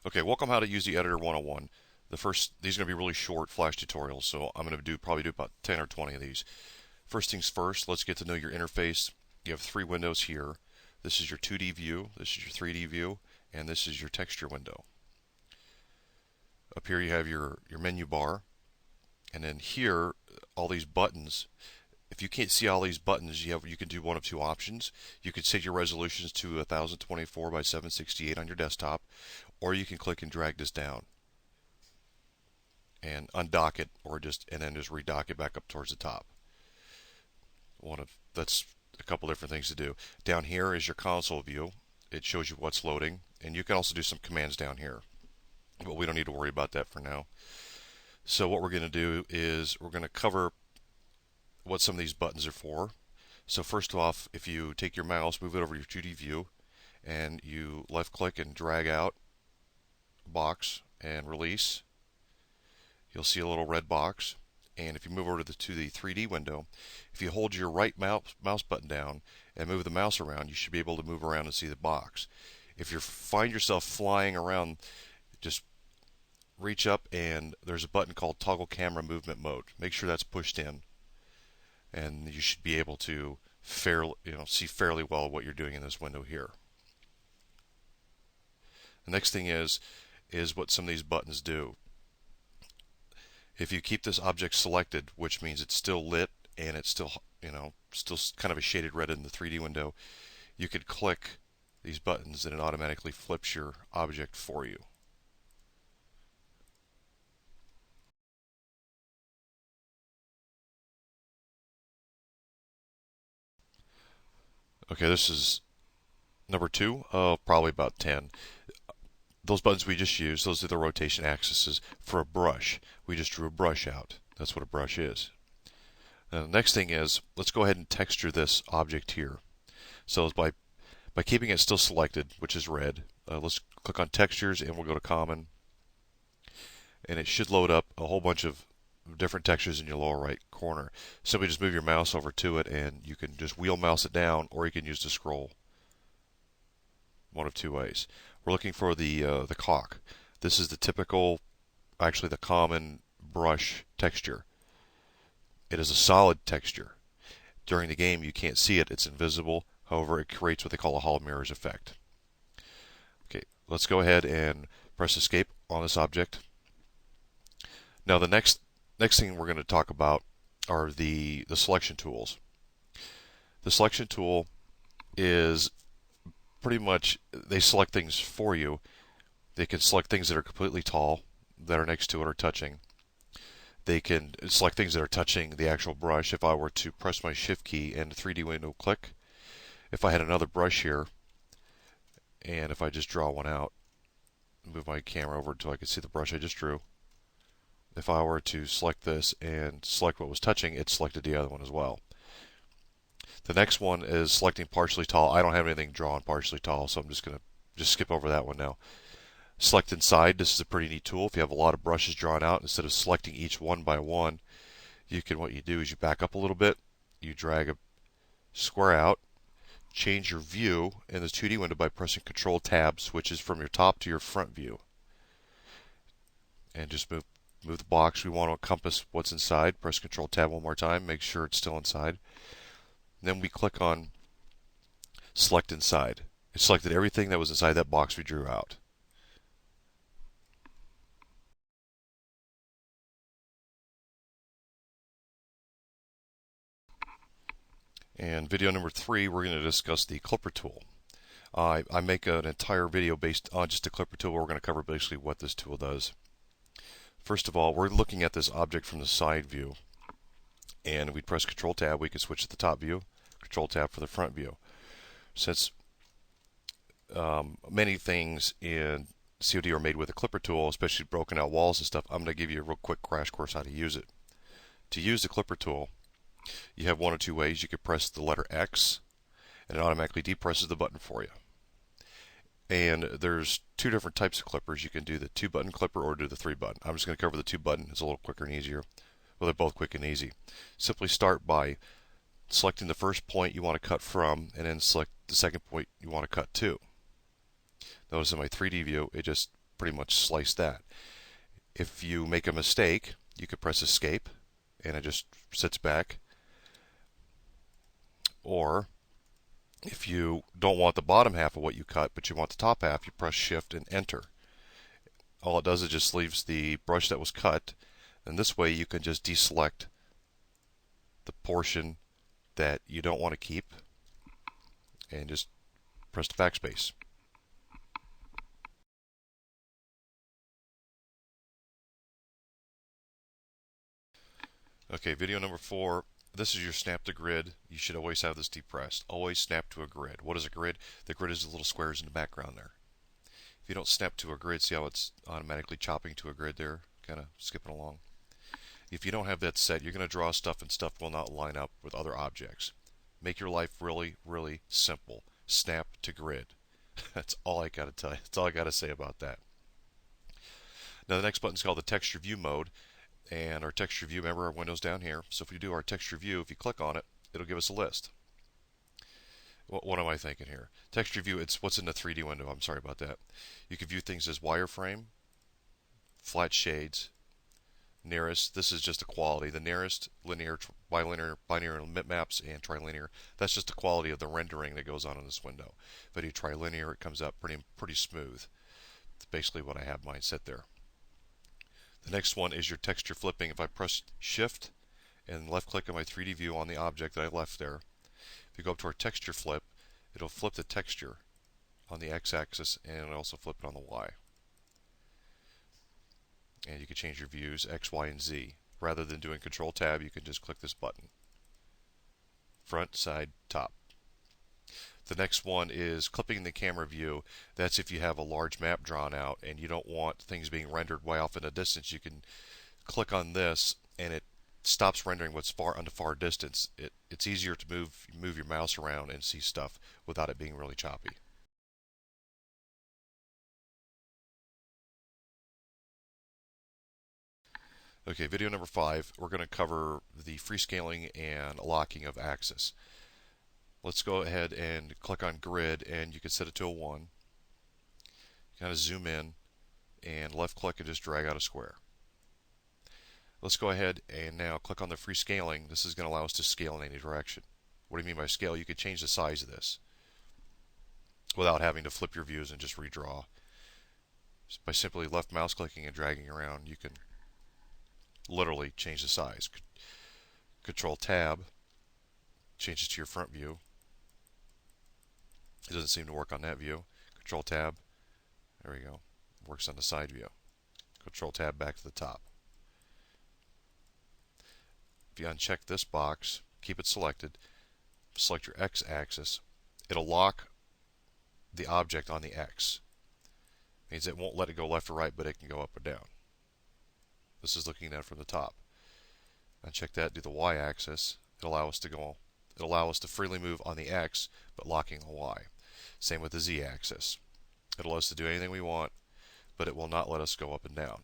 Okay, welcome how to use the editor 101. These are going to be really short flash tutorials, so I'm going to probably do about 10 or 20 of these. First things first, let's get to know your interface. You have three windows here. This is your 2D view, this is your 3D view, and this is your texture window. Up here you have your menu bar, and then here, all these buttons. If you can't see all these buttons, you can do one of two options. You can set your resolutions to 1024 by 768 on your desktop, or you can click and drag this down and undock it, and then just redock it back up towards the top. That's a couple different things to do. Down here is your console view. It shows you what's loading, and you can also do some commands down here, but we don't need to worry about that for now. So what we're going to do is we're going to cover what some of these buttons are for. So first off, if you take your mouse, move it over your 2D view, and you left click and drag out box and release, you'll see a little red box. And if you move over to the 3D window, if you hold your right mouse button down and move the mouse around, you should be able to move around and see the box. If you find yourself flying around, just reach up and there's a button called toggle camera movement mode. Make sure that's pushed in, and you should be able to see fairly well what you're doing in this window here. The next thing is what some of these buttons do. If you keep this object selected, which means it's still lit and it's still kind of a shaded red in the 3D window, you could click these buttons and it automatically flips your object for you. Okay, this is number 2 of probably about 10. Those buttons we just used, those are the rotation axes for a brush. We just drew a brush out. That's what a brush is. Now, the next thing is, let's go ahead and texture this object here. So by keeping it still selected, which is red, let's click on textures and we'll go to common. And it should load up a whole bunch of different textures in your lower right corner. Simply just move your mouse over to it and you can just wheel mouse it down, or you can use the scroll. One of two ways. We're looking for the caulk. This is the typical, actually the common brush texture. It is a solid texture. During the game you can't see it, it's invisible. However, it creates what they call a Hall mirrors effect. Okay, let's go ahead and press escape on this object. Now the next thing we're going to talk about are the selection tools. The selection tool is pretty much, they select things for you. They can select things that are completely tall, that are next to it or touching. They can select things that are touching the actual brush. If I were to press my shift key and the 3D window click, if I had another brush here, and if I just draw one out, move my camera over until I can see the brush I just drew, if I were to select this and select what was touching, it selected the other one as well. The next one is selecting partially tall. I don't have anything drawn partially tall, so I'm just going to skip over that one now. Select inside. This is a pretty neat tool. If you have a lot of brushes drawn out, instead of selecting each one by one, what you do is you back up a little bit, you drag a square out, change your view in this 2D window by pressing Control Tab, switches from your top to your front view, and just move the box. We want to encompass what's inside. Press Control Tab one more time, make sure it's still inside. Then we click on Select Inside. It selected everything that was inside that box we drew out. And video number 3, we're going to discuss the clipper tool. I make an entire video based on just the clipper tool. We're going to cover basically what this tool does. First of all, we're looking at this object from the side view. And we press Control Tab, we can switch to the top view. Control Tab for the front view. Since many things in COD are made with a clipper tool, especially broken out walls and stuff, I'm going to give you a real quick crash course how to use it. To use the clipper tool, you have one or two ways. You could press the letter X and it automatically depresses the button for you. And there's two different types of clippers. You can do the 2-button clipper or do the 3-button. I'm just going to cover the 2-button. It's a little quicker and easier. Well, they're both quick and easy. Simply start by selecting the first point you want to cut from, and then select the second point you want to cut to. Notice in my 3D view, it just pretty much slice that. If you make a mistake, you could press escape and it just sits back. Or if you don't want the bottom half of what you cut, but you want the top half, you press shift and enter. All it does is just leaves the brush that was cut, and this way you can just deselect the portion that you don't want to keep and just press the backspace. Okay, video number 4. This is your snap to grid. You should always have this depressed. Always snap to a grid. What is a grid? The grid is the little squares in the background there. If you don't snap to a grid, see how it's automatically chopping to a grid there? Kind of skipping along. If you don't have that set, you're going to draw stuff and stuff will not line up with other objects. Make your life really, really simple. Snap to grid. That's all I got to tell you. That's all I got to say about that. Now the next button is called the texture view mode. And our texture view, remember our window's down here. So if we do our texture view, if you click on it, it'll give us a list. What am I thinking here? Texture view, it's what's in the 3D window. I'm sorry about that. You can view things as wireframe, flat shades, nearest. This is just a quality. The nearest, linear, bilinear, binary maps, and trilinear. That's just the quality of the rendering that goes on in this window. If I do trilinear, it comes up pretty smooth. That's basically what I have mine set there. The next one is your texture flipping. If I press shift and left click on my 3D view on the object that I left there, if you go up to our texture flip, it'll flip the texture on the x-axis and it'll also flip it on the y. And you can change your views X, Y, and Z. Rather than doing Control Tab, you can just click this button. Front, side, top. The next one is clipping the camera view. That's if you have a large map drawn out and you don't want things being rendered way off in the distance. You can click on this and it stops rendering what's far on the far distance. It's easier to move your mouse around and see stuff without it being really choppy. Okay, video number 5, we're going to cover the freescaling and locking of axis. Let's go ahead and click on grid and you can set it to a 1. Kind of zoom in and left click and just drag out a square. Let's go ahead and now click on the freescaling. This is going to allow us to scale in any direction. What do you mean by scale? You can change the size of this without having to flip your views and just redraw. Just by simply left mouse clicking and dragging around, you can literally change the size. Control Tab changes to your front view. It doesn't seem to work on that view. Control Tab, there we go. Works on the side view. Control Tab back to the top. If you uncheck this box, keep it selected, select your X axis, it'll lock the object on the X. Means it won't let it go left or right, but it can go up or down. This is looking at it from the top. Uncheck that, do the Y axis. It'll allow us to freely move on the X, but locking the Y. Same with the Z axis. It'll allow us to do anything we want, but it will not let us go up and down.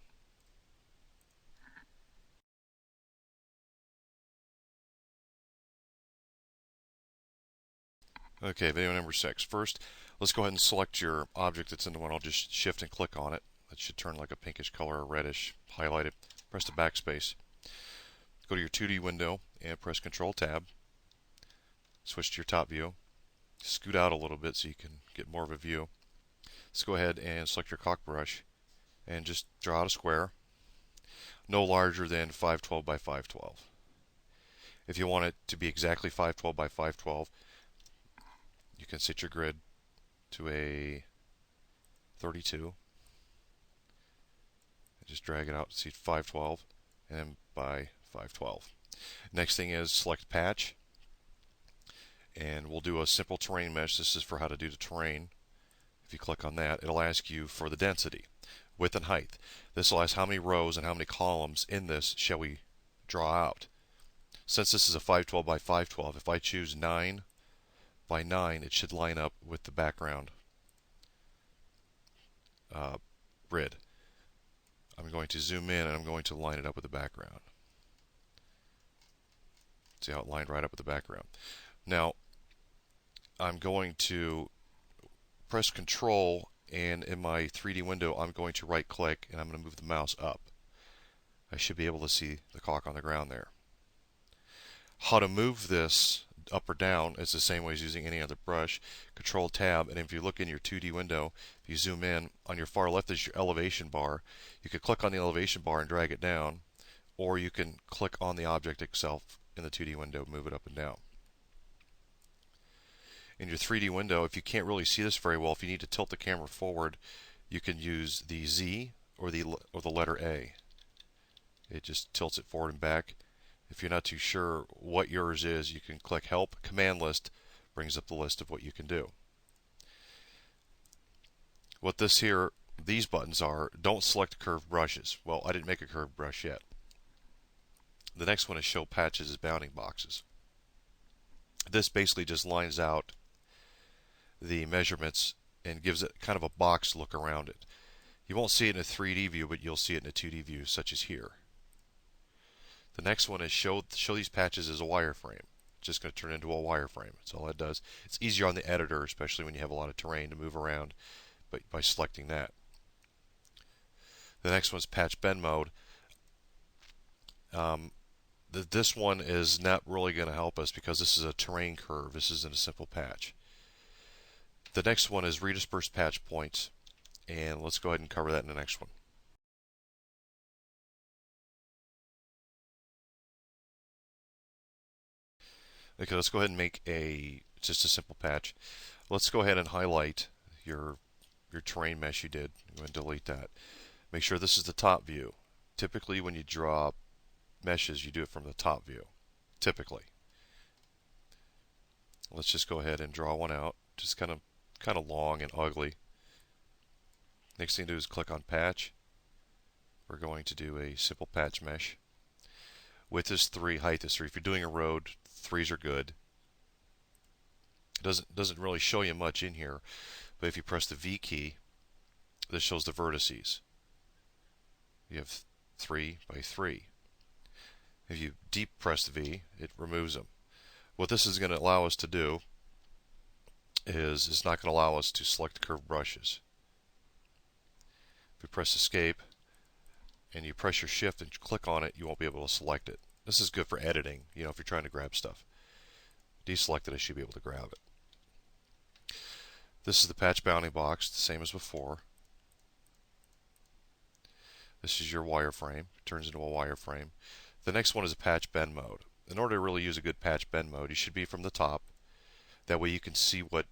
Okay, video number 6. First, let's go ahead and select your object that's in the one. I'll just shift and click on it. That should turn like a pinkish color or reddish. Highlight it. Press the backspace. Go to your 2D window and press Control Tab. Switch to your top view. Scoot out a little bit so you can get more of a view. Let's go ahead and select your caulk brush and just draw out a square no larger than 512 by 512. If you want it to be exactly 512 by 512, you can set your grid to a 32 and just drag it out to see 512 and by 512. Next thing is select patch, and we'll do a simple terrain mesh. This is for how to do the terrain. If you click on that, it'll ask you for the density, width and height. This will ask how many rows and how many columns in this shall we draw out. Since this is a 512 by 512, if I choose 9 by 9, it should line up with the background grid. I'm going to zoom in and I'm going to line it up with the background. See how it lined right up with the background. Now, I'm going to press Control and in my 3D window I'm going to right click and I'm going to move the mouse up. I should be able to see the caulk on the ground there. How to move this up or down is the same way as using any other brush. Control Tab, and if you look in your 2D window, if you zoom in, on your far left is your elevation bar. You could click on the elevation bar and drag it down, or you can click on the object itself in the 2D window, move it up and down. In your 3D window, if you can't really see this very well, if you need to tilt the camera forward, you can use the Z or the letter A. It just tilts it forward and back. If you're not too sure what yours is, you can click Help, Command List, brings up the list of what you can do. What these buttons are, don't select curved brushes. Well, I didn't make a curved brush yet. The next one is Show Patches as Bounding Boxes. This basically just lines out the measurements and gives it kind of a box look around it. You won't see it in a 3D view, but you'll see it in a 2D view, such as here. The next one is show these patches as a wireframe. It's just going to turn into a wireframe. That's all it does. It's easier on the editor, especially when you have a lot of terrain to move around, but by selecting that. The next one is Patch Bend Mode. This one is not really going to help us because this is a terrain curve. This isn't a simple patch. The next one is Redisperse Patch Points, and let's go ahead and cover that in the next one. Okay, let's go ahead and make just a simple patch. Let's go ahead and highlight your terrain mesh you did. Go ahead and delete that. Make sure this is the top view. Typically, when you draw meshes, you do it from the top view. Typically. Let's just go ahead and draw one out. Just kind of long and ugly. Next thing to do is click on Patch. We're going to do a simple patch mesh. Width is 3, height is 3. If you're doing a road, 3s are good. It doesn't really show you much in here, but if you press the V key, this shows the vertices. You have 3 by 3. If you deep press the V, it removes them. What this is going to allow us to do is it's not going to allow us to select curved brushes. If you press Escape and you press your Shift and click on it, you won't be able to select it. This is good for editing, if you're trying to grab stuff. Deselect it, I should be able to grab it. This is the patch bounding box, the same as before. This is your wireframe. It turns into a wireframe. The next one is a patch bend mode. In order to really use a good patch bend mode, you should be from the top. That way you can see what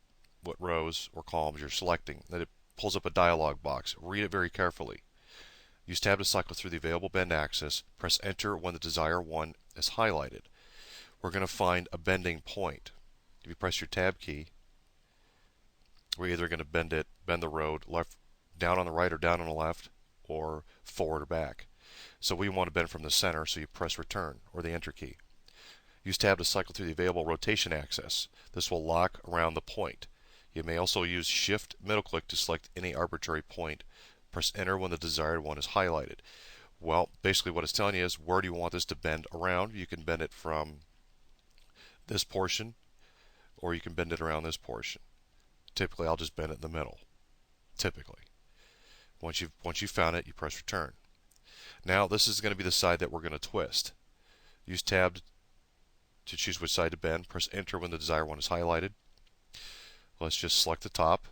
rows or columns you're selecting. Then it pulls up a dialog box. Read it very carefully. Use Tab to cycle through the available bend axis. Press Enter when the desired one is highlighted. We're going to find a bending point. If you press your Tab key, we're either going to bend the road left, down on the right or down on the left, or forward or back. So we want to bend from the center, so you press Return or the Enter key. Use Tab to cycle through the available rotation axis. This will lock around the point. You may also use Shift middle click to select any arbitrary point. Press Enter when the desired one is highlighted. Well, basically what it's telling you is where do you want this to bend around. You can bend it from this portion, or you can bend it around this portion. Typically, I'll just bend it in the middle. Typically. Once you've found it, you press Return. Now, this is going to be the side that we're going to twist. Use Tab to choose which side to bend. Press Enter when the desired one is highlighted. Let's just select the top.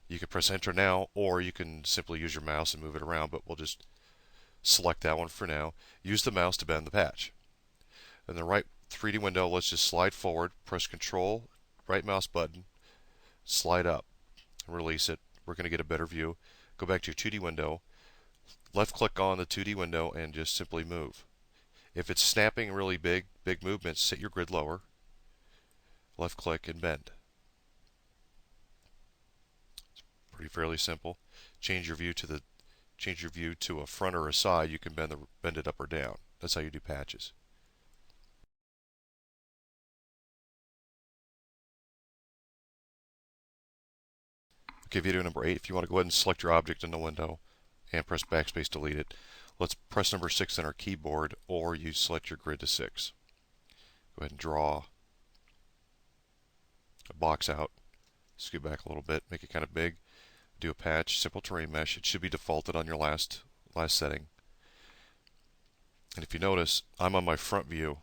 You can press Enter now, or you can simply use your mouse and move it around, but we'll just select that one for now. Use the mouse to bend the patch. In the right 3D window, let's just slide forward, press Control, right mouse button, slide up, and release it. We're going to get a better view. Go back to your 2D window, left click on the 2D window, and just simply move. If it's snapping really big movements, set your grid lower, left click, and bend. It's fairly simple. Change your view to a front or a side. You can bend it up or down. That's how you do patches. Okay, video number 8. If you want to go ahead and select your object in the window and press backspace to delete it, let's press number 6 on our keyboard, or you select your grid to 6. Go ahead and draw a box out. Scoot back a little bit, make it kind of big. do a patch, simple terrain mesh. It should be defaulted on your last setting. And if you notice, I'm on my front view,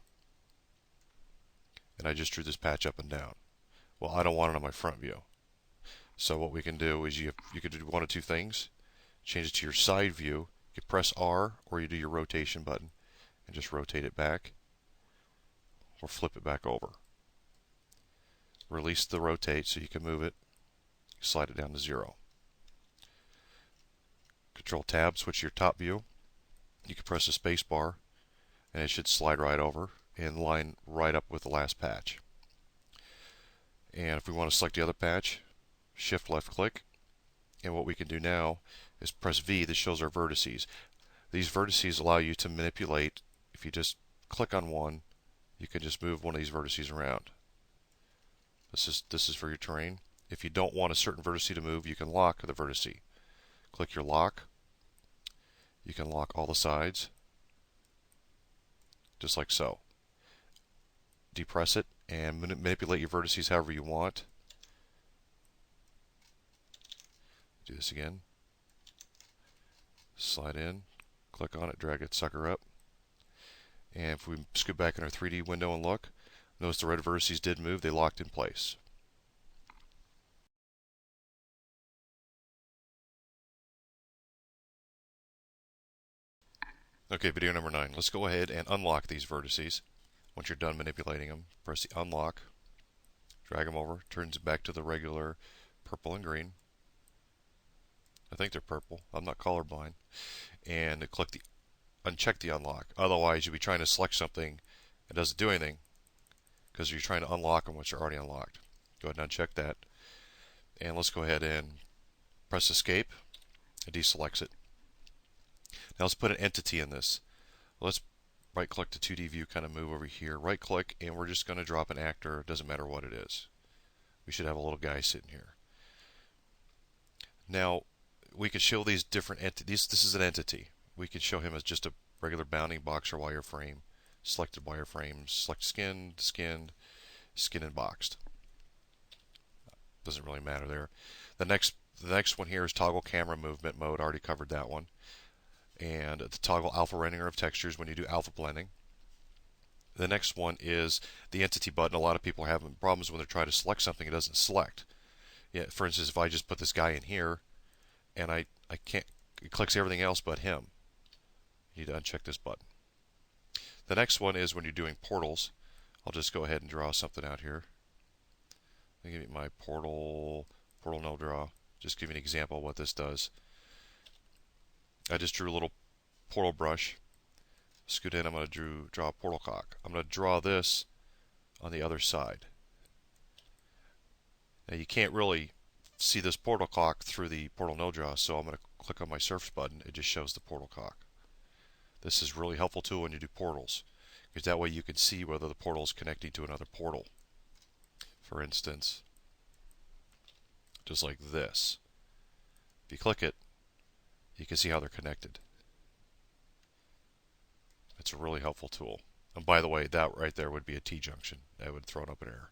and I just drew this patch up and down. Well, I don't want it on my front view. So what we can do is you could do one of two things. Change it to your side view. You press R, or you do your rotation button and just rotate it back, or flip it back over. Release the rotate so you can move it. Slide it down to 0. Control Tab, switch to your top view. You can press the space bar, and it should slide right over and line right up with the last patch. And if we want to select the other patch, Shift left click, and what we can do now is press V. This shows our vertices. These vertices allow you to manipulate. If you just click on one, you can just move one of these vertices around. This is for your terrain. If you don't want a certain vertice to move, you can lock the vertice. Click your lock. You can lock all the sides, just like so. Depress it and manipulate your vertices however you want. Do this again. Slide in, click on it, drag it sucker up. And if we scoot back in our 3D window and look, notice the red vertices did move, they locked in place. Okay, video number 9. Let's go ahead and unlock these vertices. Once you're done manipulating them, press the unlock, drag them over, turns it back to the regular purple and green. I think they're purple. I'm not colorblind. And uncheck the unlock. Otherwise, you'll be trying to select something and it doesn't do anything because you're trying to unlock them once they're already unlocked. Go ahead and uncheck that. And let's go ahead and press escape. It deselects it. Now let's put an entity in this. Let's right click the 2D view, kind of move over here. Right click, and we're just going to drop an actor. It doesn't matter what it is. We should have a little guy sitting here. Now we can show these different entities. This is an entity. We can show him as just a regular bounding box or wireframe. Selected wireframes. Select skin, skin, skin and boxed. Doesn't really matter there. The next one here is toggle camera movement mode. I already covered that one. And the toggle alpha rendering of textures when you do alpha blending. The next one is the entity button. A lot of people are having problems when they're trying to select something, it doesn't select. Yeah, for instance, if I just put this guy in here and I can't, it clicks everything else but him. You need to uncheck this button. The next one is when you're doing portals. I'll just go ahead and draw something out here. Let me give you my portal no draw. Just give you an example of what this does. I just drew a little portal brush. Scoot in, I'm going to draw a portal cock. I'm going to draw this on the other side. Now you can't really see this portal cock through the portal no draw, so I'm going to click on my surface button. It just shows the portal cock. This is a really helpful tool when you do portals, because that way you can see whether the portal is connecting to another portal. For instance, just like this. If you click it, you can see how they're connected. It's a really helpful tool. And by the way, that right there would be a T-junction. That would throw up an error.